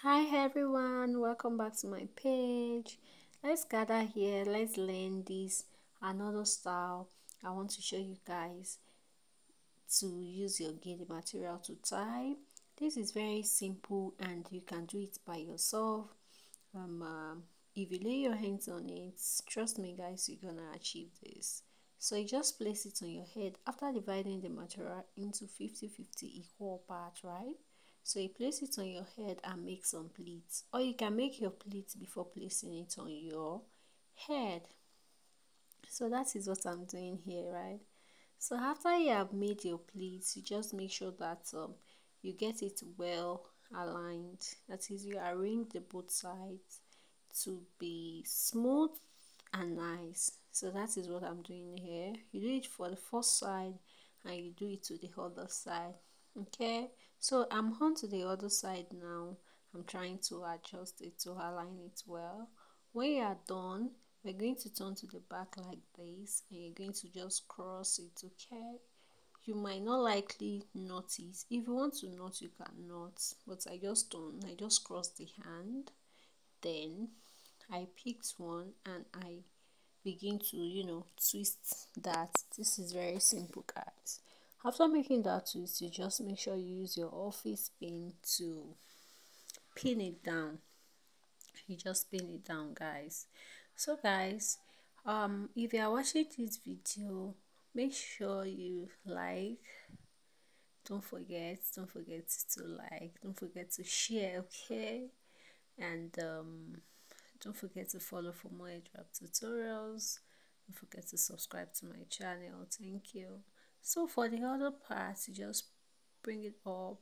Hi everyone, welcome back to my page. Let's gather here, let's learn this another style. I want to show you guys to use your gele material to tie. This is very simple and you can do it by yourself. If you lay your hands on it, trust me guys, you're gonna achieve this. So you just place it on your head after dividing the material into 50-50 equal parts, right? So you place it on your head and make some pleats, or you can make your pleats before placing it on your head. So that is what I'm doing here, right? So after you have made your pleats, you just make sure that you get it well aligned. That is, you arrange the both sides to be smooth and nice. So that is what I'm doing here. You do it for the first side and you do it to the other side. Okay, so I'm on to the other side now. I'm trying to adjust it to align it well. When you are done, we're going to turn to the back like this and you're going to just cross it. Okay, you might not likely notice. If you want to knot, you can knot, but I just don't. I just cross the hand, then I picked one and I begin to twist that. This is very simple guys. After making that twist, you just make sure you use your office pin to pin it down. You just pin it down guys. So guys, if you are watching this video, make sure you like, don't forget to like, don't forget to share, okay? And don't forget to follow for more drop tutorials. Don't forget to subscribe to my channel. Thank you. So for the other part, you just bring it up.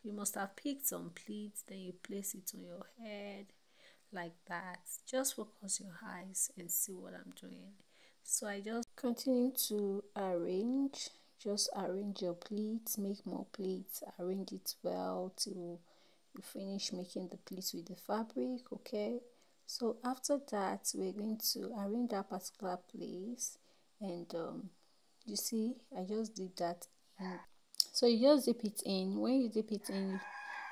You must have picked some pleats, then you place it on your head like that. Just focus your eyes and see what I'm doing. So I just continue to arrange. Just arrange your pleats, make more pleats, arrange it well till you finish making the pleats with the fabric. Okay, so after that we're going to arrange that particular place, and you see I just did that in. So you just dip it in. When you dip it in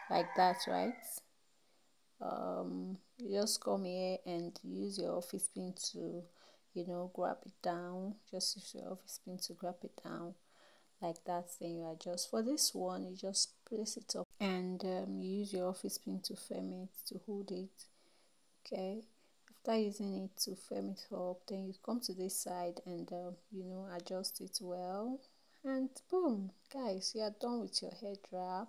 like that, right, you just come here and use your office pin to grab it down. Just use your office pin to grab it down like that. Then you adjust. For this one, you just place it up and you use your office pin to firm it, to hold it. Okay, after using it to firm it up, then you come to this side and adjust it well, and boom guys, you are done with your hair wrap.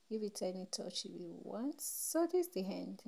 Give it any touch if you want. So this is the end.